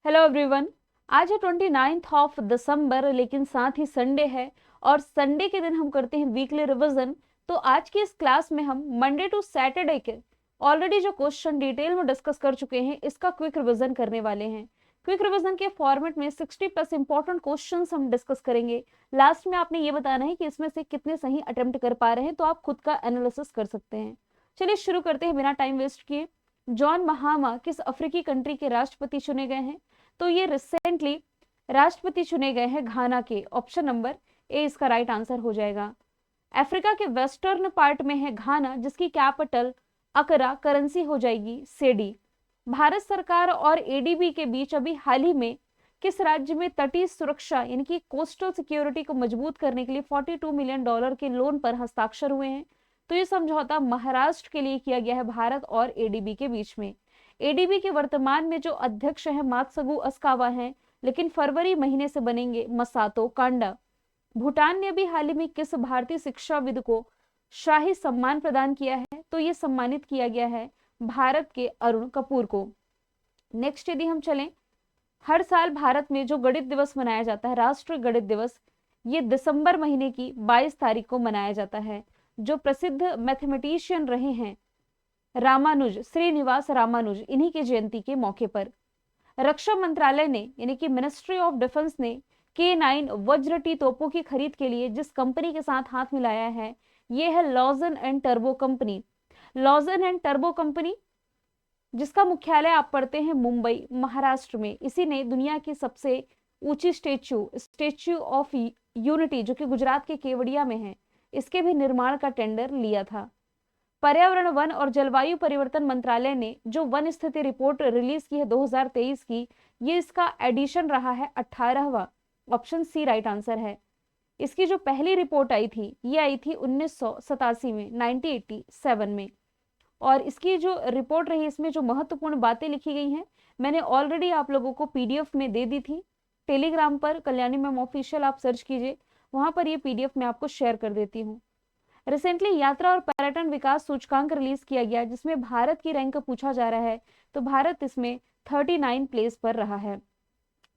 Hello everyone. आज है 29 दिसंबर, लेकिन साथ ही संडे है और संडे के दिन हम करते हैं वीकली रिवीजन। तो आज की इस क्लास में हम मंडे टू सैटरडे के ऑलरेडी जो क्वेश्चन डिटेल में डिस्कस कर चुके हैं इसका क्विक रिवीजन करने वाले हैं। क्विक रिवीजन के फॉर्मेट में 60+ इंपॉर्टेंट क्वेश्चन हम डिस्कस करेंगे। लास्ट में आपने ये बताना है कि इसमें से कितने सही अटेम्प्ट कर पा रहे हैं, तो आप खुद का एनालिसिस कर सकते हैं। चलिए शुरू करते हैं बिना टाइम वेस्ट किए। जॉन महामा किस अफ्रीकी कंट्री के राष्ट्रपति चुने गए हैं? तो ये रिसेंटली राष्ट्रपति चुने गए हैं घाना के। ऑप्शन नंबर ए इसका राइट आंसर हो जाएगा। अफ्रीका के वेस्टर्न पार्ट में है घाना, जिसकी कैपिटल अकरा, करेंसी हो जाएगी सेडी। भारत सरकार और एडीबी के बीच अभी हाल ही में किस राज्य में तटीय सुरक्षा यानी कि कोस्टल सिक्योरिटी को मजबूत करने के लिए $42 मिलियन के लोन पर हस्ताक्षर हुए हैं? तो ये समझौता महाराष्ट्र के लिए किया गया है, भारत और एडीबी के बीच में। एडीबी के वर्तमान में जो अध्यक्ष हैं मात्सुगु अस्कावा हैं, लेकिन फरवरी महीने से बनेंगे मसातो कांडा। भूटान ने भी हाल ही में किस भारतीय शिक्षाविद को शाही सम्मान प्रदान किया है? तो ये सम्मानित किया गया है भारत के अरुण कपूर को। नेक्स्ट यदि हम चलें, हर साल भारत में जो गणित दिवस मनाया जाता है, राष्ट्रीय गणित दिवस, ये दिसंबर महीने की 22 तारीख को मनाया जाता है। जो प्रसिद्ध मैथमेटिशियन रहे हैं रामानुज, श्रीनिवास रामानुज, इन्हीं की जयंती के मौके पर रक्षा मंत्रालय ने यानी कि मिनिस्ट्री ऑफ डिफेंस ने K9 वज्र टी तोपों की खरीद के लिए जिस कंपनी के साथ हाथ मिलाया है, ये है Lausanne and turbo company. Lausanne and turbo company जिसका मुख्यालय आप पढ़ते हैं मुंबई, महाराष्ट्र में। इसी ने दुनिया की सबसे ऊंची स्टेच्यू ऑफ यूनिटी, जो कि गुजरात के केवड़िया में है, इसके भी निर्माण का टेंडर लिया था। पर्यावरण, वन और जलवायु परिवर्तन मंत्रालय ने जो वन स्थिति रिपोर्ट रिलीज की है 2023 की, ये इसका एडिशन रहा है 18वां। ऑप्शन सी राइट आंसर है। इसकी जो पहली रिपोर्ट आई थी, ये आई थी 1987 में, 1987 में। और इसकी जो रिपोर्ट रही, इसमें जो महत्वपूर्ण बातें लिखी गई हैं, मैंने ऑलरेडी आप लोगों को पीडीएफ में दे दी थी। टेलीग्राम पर कल्याणी मैम ऑफिशियल आप सर्च कीजिए, वहां पर ये पीडीएफ मैं आपको शेयर कर देती हूँ। रिसेंटली यात्रा और पर्यटन विकास सूचकांक रिलीज किया गया, जिसमें भारत की रैंक पूछा जा रहा है, तो भारत इसमें 39 प्लेस पर रहा है।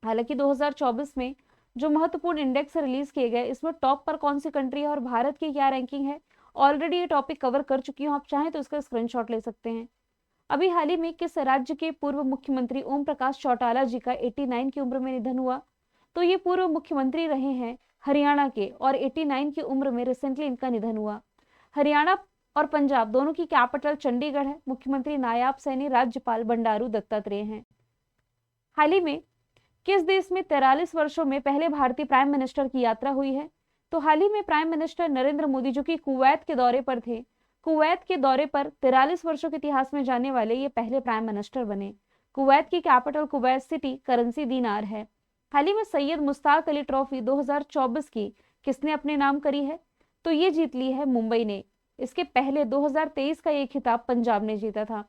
हालांकि 2024 में जो महत्वपूर्ण इंडेक्स रिलीज किए गए, इसमें टॉप पर कौन सी कंट्री है और भारत की क्या रैंकिंग है, ऑलरेडी ये टॉपिक कवर कर चुकी हूँ, आप चाहें तो इसका स्क्रीनशॉट ले सकते हैं। अभी हाल ही में किस राज्य के पूर्व मुख्यमंत्री ओम प्रकाश चौटाला जी का 89 की उम्र में निधन हुआ? तो ये पूर्व मुख्यमंत्री रहे हैं हरियाणा के, और 89 की उम्र में रिसेंटली इनका निधन हुआ। हरियाणा और पंजाब दोनों की कैपिटल चंडीगढ़ है। मुख्यमंत्री नायाब सैनी, राज्यपाल बंडारू दत्तात्रेय हैं। हाल ही में किस देश में 43 वर्षों में पहले भारतीय प्राइम मिनिस्टर की यात्रा हुई है? तो हाल ही में प्राइम मिनिस्टर नरेंद्र मोदी, जो कि कुवैत के दौरे पर थे, कुवैत के दौरे पर 43 वर्षों के इतिहास में जाने वाले ये पहले प्राइम मिनिस्टर बने। कुवैत की कैपिटल कुवैत सिटी, करेंसी दीनार है। हाल ही में सैयद मुश्ताक अली ट्रॉफी 2024 की किसने अपने नाम करी है? तो ये जीत ली है मुंबई ने। इसके पहले 2023 का ये खिताब पंजाब ने जीता था।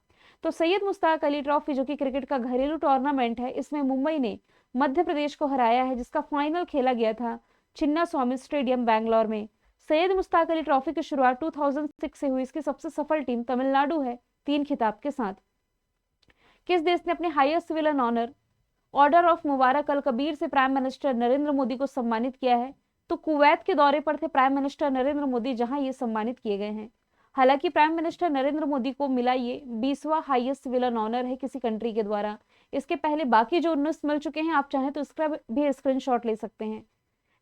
तो सैयद मुश्ताक अली ट्रॉफी, जो कि क्रिकेट का घरेलू टूर्नामेंट है, इसमें मुंबई ने मध्य प्रदेश को हराया है, जिसका फाइनल खेला गया था चिन्ना स्वामी स्टेडियम बैंगलोर में। सैयद मुश्ताक अली ट्रॉफी की शुरुआत 2006 से हुई। इसकी सबसे सफल टीम तमिलनाडु है, 3 खिताब के साथ। किस देश ने अपने highest civilian honour order of Mubarak al Kabeer से प्राइम मिनिस्टर नरेंद्र मोदी को सम्मानित किया है? तो कुवैत के दौरे पर थे प्राइम मिनिस्टर नरेंद्र मोदी, जहां ये सम्मानित किए गए हैं। हालांकि प्राइम मिनिस्टर नरेंद्र मोदी को मिला ये 20वां हाईएस्ट सिविलियन ऑनर है किसी कंट्री के द्वारा। इसके पहले बाकी जो 19 मिल चुके हैं, आप चाहें तो इसका भी स्क्रीनशॉट ले सकते हैं।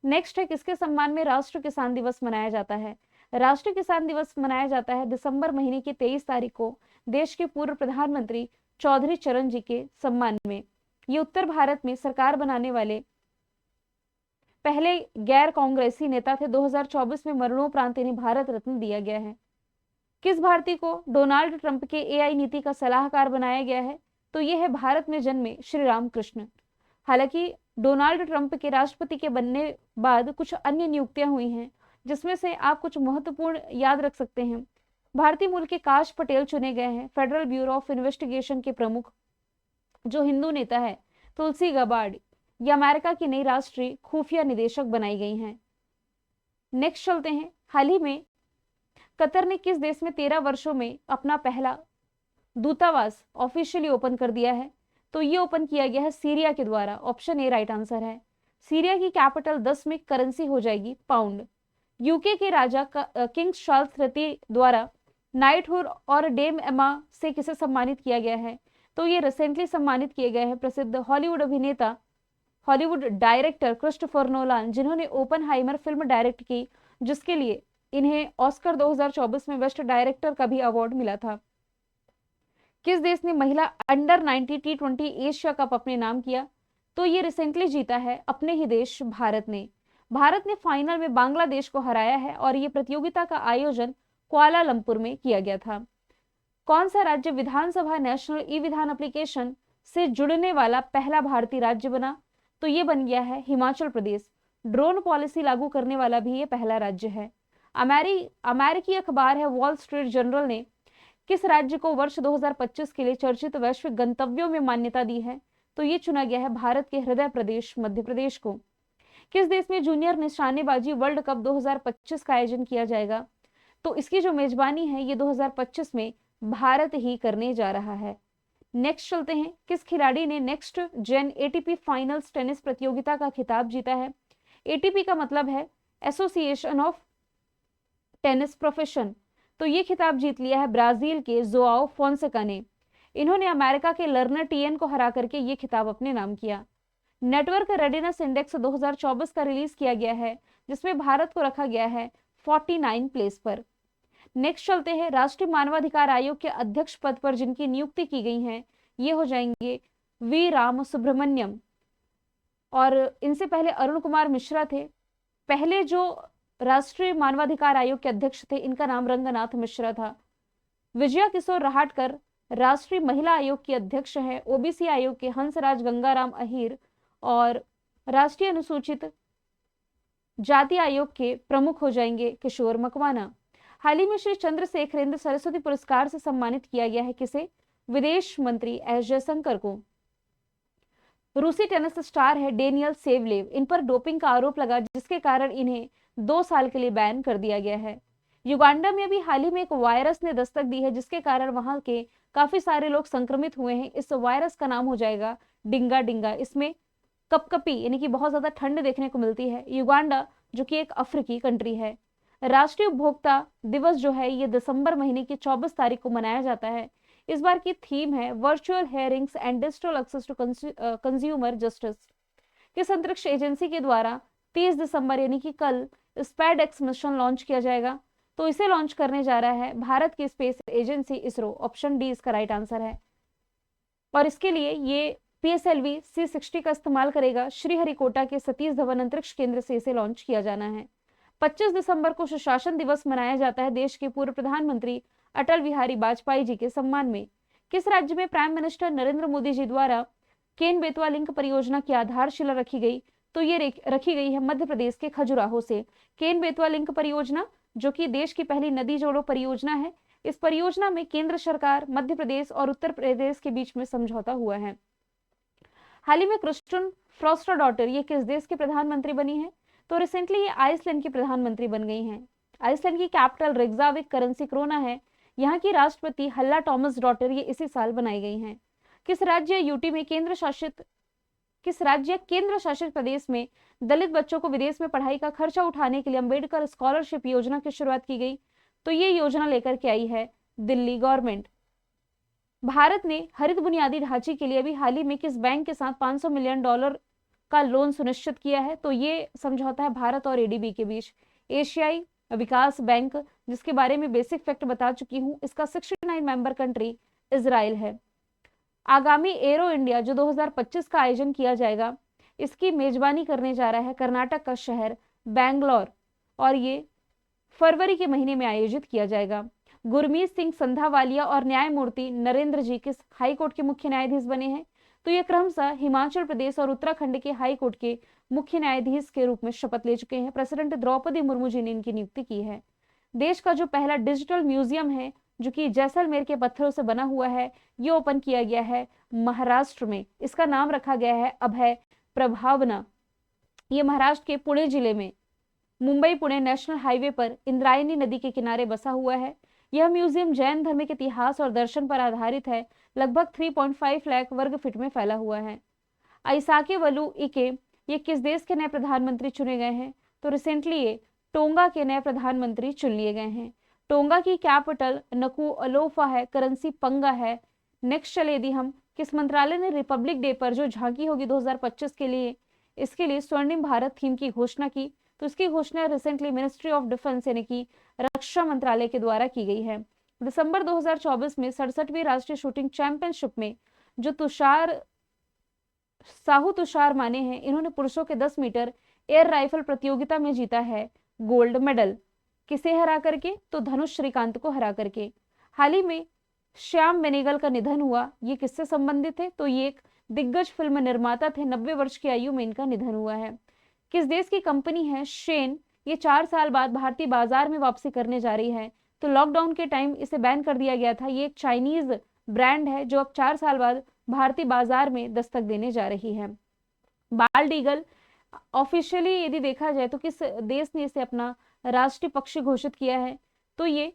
नेक्स्ट है, किसके सम्मान में राष्ट्रीय किसान दिवस मनाया जाता है? राष्ट्रीय किसान दिवस मनाया जाता है दिसंबर महीने की 23 तारीख को देश के पूर्व प्रधानमंत्री चौधरी चरण जी के सम्मान में। ये उत्तर भारत में सरकार बनाने वाले पहले गैर कांग्रेसी नेता थे। 2024 में मरणोपरांत इन्हें भारत रत्न दिया गया है। किस भारतीय को डोनाल्ड ट्रंप के एआई नीति का सलाहकार बनाया गया है? तो यह है भारत में जन्मे श्री राम कृष्ण। हालांकि डोनाल्ड ट्रंप के राष्ट्रपति के बनने बाद कुछ अन्य नियुक्तियां हुई हैं, जिसमें से आप कुछ महत्वपूर्ण याद रख सकते हैं। भारतीय मूल के काश पटेल चुने गए हैं फेडरल ब्यूरो ऑफ इन्वेस्टिगेशन के प्रमुख। जो हिंदू नेता है तुलसी गबार्ड, ये अमेरिका की नई राष्ट्रीय खुफिया निदेशक बनाई गई हैं। नेक्स्ट चलते हैं, हाल ही में कतर ने किस देश में 13 वर्षों में अपना पहला दूतावास ऑफिशियली ओपन कर दिया है? तो ये ओपन किया गया है सीरिया के द्वारा। ऑप्शन ए राइट आंसर है। सीरिया की कैपिटल 10 में करेंसी हो जाएगी पाउंड। यूके के राजा किंग चार्ल्स तृतीय द्वारा नाइटहुड और डेम एमा से किसे सम्मानित किया गया है? तो ये रिसेंटली सम्मानित किए गए हैं प्रसिद्ध हॉलीवुड अभिनेता, हॉलीवुड डायरेक्टर क्रिस्टोफर नोलान, जिन्होंने ओपनहाइमर फिल्म डायरेक्ट की, जिसके लिए इन्हें ऑस्कर 2024 में बेस्ट डायरेक्टर का भी अवार्ड मिला था। किस देश ने महिला अंडर 90 T20 एशिया कप अपने नाम किया? तो ये रिसेंटली जीता है अपने ही देश भारत ने। भारत ने फाइनल में बांग्लादेश को हराया है और ये प्रतियोगिता का आयोजन कुआलालंपुर में किया गया था। कौन सा राज्य विधानसभा नेशनल ई विधान एप्लीकेशन से जुड़ने वाला पहला भारतीय राज्य बना? तो ये बन गया है हिमाचल प्रदेश। ड्रोन पॉलिसी लागू करने वाला भी ये पहला राज्य है। अमेरिकी अखबार है वॉल स्ट्रीट जर्नल ने किस राज्य को वर्ष 2025 के लिए चर्चित वैश्विक गंतव्यों में मान्यता दी है? तो ये चुना गया है भारत के हृदय प्रदेश मध्य प्रदेश को। किस देश में जूनियर निशानेबाजी वर्ल्ड कप 2025 का आयोजन किया जाएगा? तो इसकी जो मेजबानी है ये 2025 में भारत ही करने जा रहा है। नेक्स्ट चलते हैं, किस खिलाड़ी ने next gen ATP finals tennis प्रतियोगिता का खिताब जीता है? एटीपी का मतलब है एसोसिएशन ऑफ टेनिस प्रोफेशन। तो ये खिताब जीत लिया है ब्राजील के जोआओ फोंसेका ने। इन्होंने अमेरिका के लर्नर टीएन को हरा करके ये खिताब अपने नाम किया। नेटवर्क रेडिनेस इंडेक्स 2024 का रिलीज किया गया है, जिसमें भारत को रखा गया है 49 प्लेस पर। नेक्स्ट चलते हैं, राष्ट्रीय मानवाधिकार आयोग के अध्यक्ष पद पर जिनकी नियुक्ति की गई है ये हो जाएंगे वी राम सुब्रमण्यम, और इनसे पहले अरुण कुमार मिश्रा थे। पहले जो राष्ट्रीय मानवाधिकार आयोग के अध्यक्ष थे इनका नाम रंगनाथ मिश्रा था। विजया किशोर रहाटकर राष्ट्रीय महिला आयोग की अध्यक्ष है। ओबीसी आयोग के हंसराज गंगाराम अहीर और राष्ट्रीय अनुसूचित जाति आयोग के प्रमुख हो जाएंगे किशोर मकवाना। हाल ही में श्री चंद्रशेखरेंद्र सरस्वती पुरस्कार से सम्मानित किया गया है किसे? विदेश मंत्री एस जयशंकर को। रूसी टेनिस स्टार है डेनियल सेवलेव, इन पर डोपिंग का आरोप लगा जिसके कारण इन्हें 2 साल के लिए बैन कर दिया गया है। युगांडा में अभी हाल ही में एक वायरस ने दस्तक दी है जिसके कारण वहां के काफी सारे लोग संक्रमित हुए हैं। इस वायरस का नाम हो जाएगा डिंगा डिंगा। इसमें कपकपी यानी कि बहुत ज्यादा ठंड देखने को मिलती है। युगांडा जो कि एक अफ्रीकी कंट्री है। राष्ट्रीय उपभोक्ता दिवस जो है ये दिसंबर महीने की 24 तारीख को मनाया जाता है। इस बार की थीम है virtual hearings and digital access to consumer justice. किस अंतरिक्ष एजेंसी के द्वारा 30 दिसंबर यानी कि कल स्पैडेक्स मिशन लॉन्च किया जाएगा? तो इसे लॉन्च करने जा रहा है भारत की space agency ISRO. Option D इसका राइट आंसर है। और इसके लिए ये PSLV C60 का इस्तेमाल करेगा। श्रीहरिकोटा के सतीश धवन अंतरिक्ष केंद्र से इसे लॉन्च किया जाना है। 25 दिसंबर को सुशासन दिवस मनाया जाता है देश के पूर्व प्रधानमंत्री अटल बिहारी वाजपेयी जी के सम्मान में। किस राज्य में प्राइम मिनिस्टर नरेंद्र मोदी जी द्वारा केन बेतवा लिंक परियोजना की आधारशिला रखी गई? तो ये रखी गई है मध्य प्रदेश के खजुराहो से। केन बेतवा लिंक परियोजना जो कि देश की पहली नदी जोड़ो परियोजना है। इस परियोजना में केंद्र सरकार, मध्य प्रदेश और उत्तर प्रदेश के बीच में समझौता हुआ है। हाल ही में क्रिस्टन फ्रोस्टर डॉटर ये किस देश के प्रधानमंत्री बनी है? तो रिसेंटली ये आइसलैंड की प्रधानमंत्री बन गई हैं। आइसलैंड की कैपिटल रेक्जाविक, करेंसी क्रोना है। यहाँ की राष्ट्रपति हल्ला टॉमस डॉटर ये इसी साल बनाई गई हैं। किस राज्य यूटी में केंद्र शासित प्रदेश में दलित बच्चों को विदेश में पढ़ाई का खर्चा उठाने के लिए अंबेडकर स्कॉलरशिप योजना की शुरुआत की गई? तो ये योजना लेकर के आई है दिल्ली गवर्नमेंट। भारत ने हरित बुनियादी ढांचे के लिए अभी हाल ही में किस बैंक के साथ $500 मिलियन का लोन सुनिश्चित किया है? तो ये समझौता है भारत और एडीबी के बीच। एशियाई विकास बैंक, जिसके बारे में बेसिक फैक्ट बता चुकी हूं, इसका 69 मेंबर कंट्री इजराइल है। आगामी एरो इंडिया जो 2025 का आयोजन किया जाएगा, इसकी मेजबानी करने जा रहा है कर्नाटक का शहर बैंगलोर, और ये फरवरी के महीने में आयोजित किया जाएगा। गुरमीत सिंह संधावालिया और न्यायमूर्ति नरेंद्र जी किस हाईकोर्ट के मुख्य न्यायाधीश बने हैं? तो ये क्रमशः हिमाचल प्रदेश और उत्तराखंड के हाईकोर्ट के मुख्य न्यायाधीश के रूप में शपथ ले चुके हैं। प्रेसिडेंट द्रौपदी मुर्मू जी ने इनकी नियुक्ति की है। देश का जो पहला डिजिटल म्यूजियम है जो कि जैसलमेर के पत्थरों से बना हुआ है, ये ओपन किया गया है महाराष्ट्र में। इसका नाम रखा गया है अभय प्रभावना। ये महाराष्ट्र के पुणे जिले में मुंबई पुणे नेशनल हाईवे पर इंद्रायणी नदी के किनारे बसा हुआ है। यह म्यूजियम जैन धर्म के इतिहास और दर्शन पर आधारित है। लगभग 3.5 लाख वर्ग फीट में फैला हुआ है। आइसाके वलू इके ये किस देश के नए प्रधानमंत्री चुने गए हैं? तो रिसेंटली ये टोंगा के नए प्रधानमंत्री चुन लिए गए हैं। टोंगा की कैपिटल नुकुअलोफा है, करेंसी पंगा है। नेक्स्ट चले यदि हम, किस मंत्रालय ने रिपब्लिक डे पर जो झांकी होगी 2025 के लिए, इसके लिए स्वर्णिम भारत थीम की घोषणा की? तो इसकी घोषणा रिसेंटली मिनिस्ट्री ऑफ डिफेंस यानी कि रक्षा मंत्रालय के द्वारा की गई है। दिसंबर 2024 में 67वीं राष्ट्रीय शूटिंग चैंपियनशिप में जो तुषार माने हैं, इन्होंने पुरुषों के 10 मीटर एयर राइफल प्रतियोगिता में जीता है गोल्ड मेडल। किसे हरा करके? तो धनुष श्रीकांत को हरा करके। हाल ही में श्याम बेनेगल का निधन हुआ। ये किससे संबंधित है? तो ये एक दिग्गज फिल्म निर्माता थे। 90 वर्ष की आयु में इनका निधन हुआ है। किस देश की कंपनी है शेन? ये 4 साल बाद भारतीय बाजार में वापसी करने जा रही है। तो लॉकडाउन के टाइम इसे बैन कर दिया गया था। ये एक चाइनीज ब्रांड है जो अब 4 साल बाद भारतीय बाजार में दस्तक देने जा रही है। बाल्ड ईगल ऑफिशियली यदि देखा जाए तो किस देश ने इसे अपना राष्ट्रीय पक्षी घोषित किया है? तो ये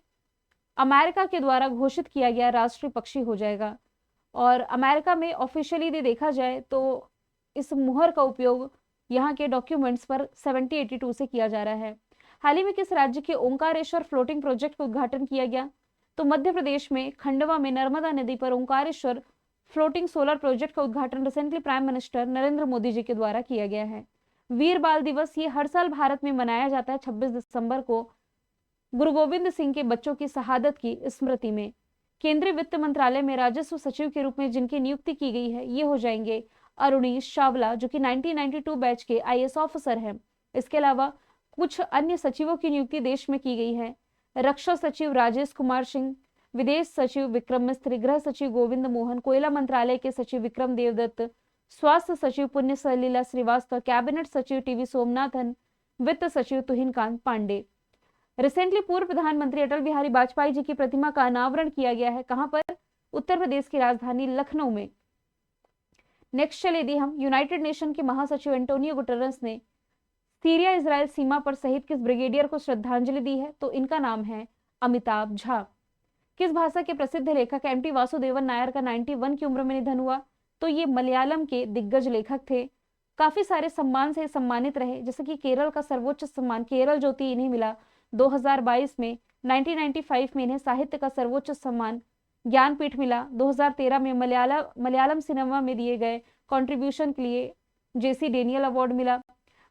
अमेरिका के द्वारा घोषित किया गया राष्ट्रीय पक्षी हो जाएगा। और अमेरिका में ऑफिशियली यदि देखा जाए तो इस मुहर का उपयोग यहाँ के डॉक्यूमेंट्स पर 7082 से किया जा रहा है। हाल ही में किस राज्य के ओंकारेश्वर फ्लोटिंग प्रोजेक्ट का उद्घाटन किया गया? तो मध्य प्रदेश में खंडवा में नर्मदा नदी पर ओंकारेश्वर फ्लोटिंग सोलर प्रोजेक्ट का उद्घाटन recently prime minister Narendra Modi ji के द्वारा किया गया है। वीर बाल दिवस ये हर साल भारत में मनाया जाता है 26 दिसंबर को गुरु गोविंद सिंह के बच्चों की शहादत की स्मृति में। केंद्रीय वित्त मंत्रालय में राजस्व सचिव के रूप में जिनकी नियुक्ति की गई है ये हो जाएंगे अरुणीश चावला, जो कि 1992 बैच के आईएएस ऑफिसर हैं। इसके अलावा कुछ अन्य सचिवों की नियुक्ति देश में की गई है। रक्षा सचिव राजेश कुमार सिंह, विदेश सचिव विक्रम मिस्त्री, गृह सचिव गोविंद मोहन, कोयला मंत्रालय के सचिव विक्रम देवदत्त, स्वास्थ्य सचिव पुण्य सलीला श्रीवास्तव, कैबिनेट सचिव टीवी सोमनाथन, वित्त सचिव तुहिन कांत पांडे। रिसेंटली पूर्व प्रधानमंत्री अटल बिहारी वाजपेयी जी की प्रतिमा का अनावरण किया गया है। कहां पर? उत्तर प्रदेश की राजधानी लखनऊ में। नेक्स्ट चले यदि हम, यूनाइटेड नेशन के महासचिव एंटोनियो गुटेरेस ने सीरिया इजराइल सीमा पर शहीद किस ब्रिगेडियर को श्रद्धांजलि दी है? तो इनका नाम है अमिताभ झा। किस भाषा के प्रसिद्ध लेखक एम टी वासुदेवन नायर का 91 की उम्र में निधन हुआ? तो ये मलयालम के दिग्गज लेखक थे। काफी सारे सम्मान से सम्मानित रहे, जैसे कि केरल का सर्वोच्च सम्मान केरल ज्योति इन्हें मिला 2022 में। 1995 में इन्हें साहित्य का सर्वोच्च सम्मान ज्ञानपीठ मिला। 2013 में मलयालम सिनेमा में दिए गए कंट्रीब्यूशन के लिए जेसी डेनियल अवार्ड मिला।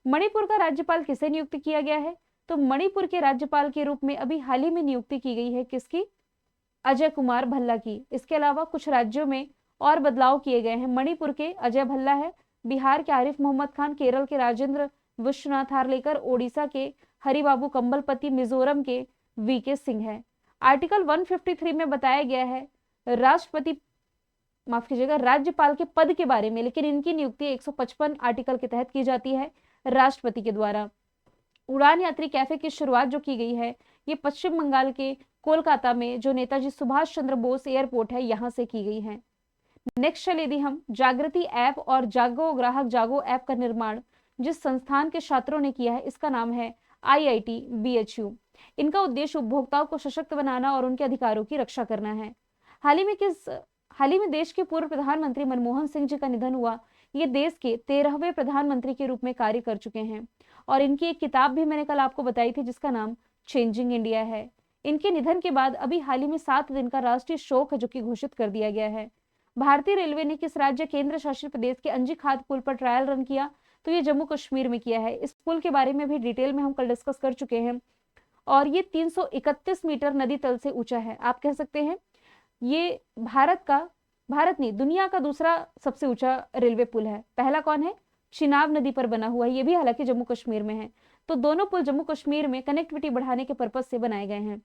मणिपुर का राज्यपाल किसे नियुक्त किया गया है? तो मणिपुर के राज्यपाल के रूप में अभी हाल ही में नियुक्ति की गई है किसकी? अजय कुमार भल्ला की। इसके अलावा कुछ राज्यों में और बदलाव किए गए हैं। मणिपुर के अजय भल्ला है, बिहार के आरिफ मोहम्मद खान, केरल के राजेंद्र विश्वनाथ हार्लेकर, ओडिशा के हरिबाबू कंबलपति, मिजोरम के वीके सिंह है। आर्टिकल 153 में बताया गया है राज्यपाल के पद के बारे में, लेकिन इनकी नियुक्ति 155 आर्टिकल के तहत की जाती है राष्ट्रपति के द्वारा। उड़ान यात्री कैफे की शुरुआत जो की गई है ये पश्चिम बंगाल के कोलकाता में जो नेताजी सुभाष चंद्र बोस एयरपोर्ट है यहां से की गई है। नेक्स्ट चले यदि हम, जागृति ऐप और जागो ग्राहक जागो ऐप का निर्माण जिस संस्थान के छात्रों ने किया है इसका नाम है IIT BHU। इनका उद्देश्य उपभोक्ताओं को सशक्त बनाना और उनके अधिकारों की रक्षा करना है। हाल ही में देश के पूर्व प्रधानमंत्री मनमोहन सिंह जी का निधन हुआ। ये देश के 13वें प्रधानमंत्री के रूप में कार्य कर चुके हैं और इनकी एक किताब भी मैंने कल आपको बताई थी जिसका नाम चेंजिंग इंडिया है। इनके निधन के बाद अभी हाल ही में 7 दिन का राष्ट्रीय शोक है जो कि घोषित कर दिया गया है। भारतीय रेलवे ने किस राज्य केंद्र शासित प्रदेश के अंजी खाद पुल पर ट्रायल रन किया? तो ये जम्मू कश्मीर में किया है। इस पुल के बारे में भी डिटेल में हम कल डिस्कस कर चुके हैं और ये 331 मीटर नदी तल से ऊंचा है। आप कह सकते हैं ये भारत नहीं दुनिया का दूसरा सबसे ऊंचा रेलवे पुल है। पहला कौन है? चिनाब नदी पर बना हुआ है, ये भी हालांकि जम्मू कश्मीर में है। तो दोनों पुल जम्मू कश्मीर में कनेक्टिविटी बढ़ाने के पर्पज से बनाए गए हैं।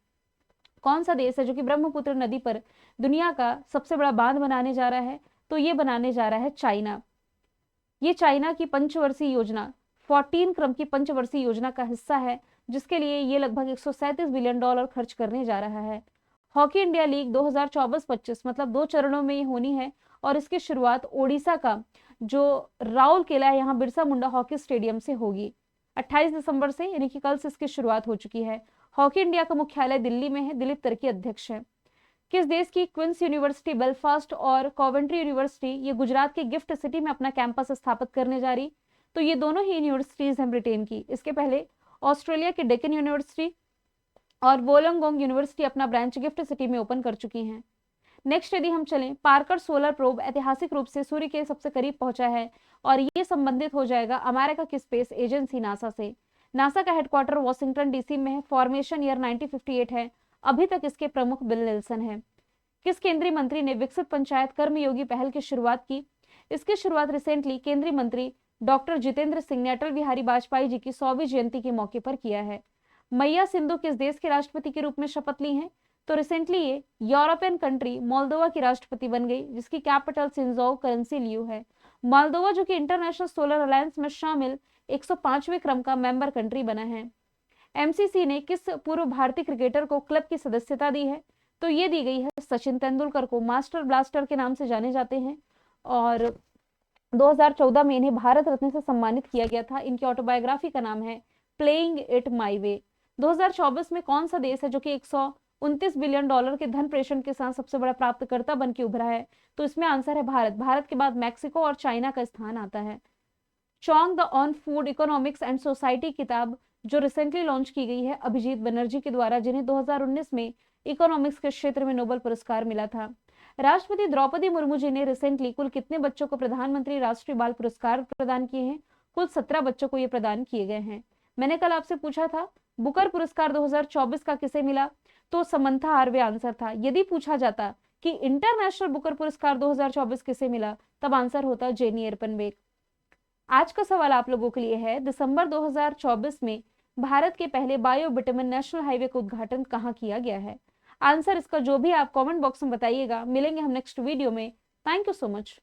कौन सा देश है जो कि ब्रह्मपुत्र नदी पर दुनिया का सबसे बड़ा बांध बनाने जा रहा है? तो ये बनाने जा रहा है चाइना। ये चाइना की पंचवर्षीय योजना 14 क्रम की पंचवर्षीय योजना का हिस्सा है जिसके लिए ये लगभग $137 बिलियन खर्च करने जा रहा है। हॉकी इंडिया लीग 2024-25 मतलब 2 चरणों में ये होनी है और इसकी शुरुआत ओडिशा का जो राउरकेला है यहाँ बिरसा मुंडा हॉकी स्टेडियम से होगी 28 दिसंबर से, यानी कि कल से इसकी शुरुआत हो चुकी है। हॉकी इंडिया का मुख्यालय दिल्ली में है, दिलीप तिर्की अध्यक्ष है। किस देश की क्वींस यूनिवर्सिटी बेलफास्ट और कॉवेंट्री यूनिवर्सिटी ये गुजरात के गिफ्ट सिटी में अपना कैंपस स्थापित करने जा रही? तो ये दोनों ही यूनिवर्सिटीज हैं ब्रिटेन की। इसके पहले ऑस्ट्रेलिया की डेक्कन यूनिवर्सिटी और वोलंगोंग यूनिवर्सिटी अपना ब्रांच गिफ्ट सिटी में ओपन कर चुकी हैं। नेक्स्ट यदि हम चलें, पार्कर सोलर प्रोब ऐतिहासिक रूप से सूर्य के सबसे करीब पहुंचा है और ये संबंधित हो जाएगा अमेरिका की स्पेस एजेंसी नासा से। नासा का हेडक्वार्टर वॉशिंगटन डीसी में है। फॉर्मेशन ईयर 1958 है। अभी तक इसके प्रमुख बिल नेल्सन है। किस केंद्रीय मंत्री ने विकसित पंचायत कर्मयोगी पहल की शुरुआत की? इसकी शुरुआत रिसेंटली केंद्रीय मंत्री डॉक्टर जितेंद्र सिंह ने अटल बिहारी वाजपेयी जी की 100वीं जयंती के मौके पर किया है। मैया सिंधु किस देश के राष्ट्रपति के रूप में शपथ ली हैं? तो रिसेंटली ये यूरोपियन कंट्री मोल्दोवा की राष्ट्रपति बन गई, जिसकी कैपिटल सिंजोव करेंसील्यू है। मोल्दोवा जो कि इंटरनेशनल सोलर अलायंस में शामिल 105वें क्रम का मेंबर कंट्री बना है। एमसीसी ने किस पूर्व भारतीय क्रिकेटर को क्लब की सदस्यता दी है? तो ये दी गई है सचिन तेंदुलकर को। मास्टर ब्लास्टर के नाम से जाने जाते हैं और 2014 में इन्हें भारत रत्न से सम्मानित किया गया था। इनकी ऑटोबायोग्राफी का नाम है प्लेइंग इट माई वे। 2024 में कौन सा देश है जो कि 129 बिलियन डॉलर के धन प्रेषण के साथ सबसे बड़ा प्राप्तकर्ता बन के उभरा है? तो इसमें आंसर है भारत। भारत के बाद मैक्सिको और चाइना का स्थान आता है। Chang the on food economics and society किताब जो रिसेंटली लॉन्च की गई है अभिजीत बनर्जी के द्वारा, जिन्हें 2019 में इकोनॉमिक्स के क्षेत्र में नोबेल पुरस्कार मिला था। राष्ट्रपति द्रौपदी मुर्मू जी ने रिसेंटली कुल कितने बच्चों को प्रधानमंत्री राष्ट्रीय बाल पुरस्कार प्रदान किए हैं? कुल 17 बच्चों को ये प्रदान किए गए हैं। मैंने कल आपसे पूछा था बुकर पुरस्कार 2024 का किसे मिला? तो समंथा हार्वे आंसर था। यदि पूछा जाता कि इंटरनेशनल बुकर पुरस्कार 2024 किसे मिला, तब आंसर होता जेनी एरपनबेक। आज का सवाल आप लोगों के लिए है, दिसंबर 2024 में भारत के पहले बायो विटामिन नेशनल हाईवे का उद्घाटन कहाँ किया गया है? आंसर इसका जो भी आप कमेंट बॉक्स में बताइएगा। मिलेंगे हम नेक्स्ट वीडियो में। Thank you so much.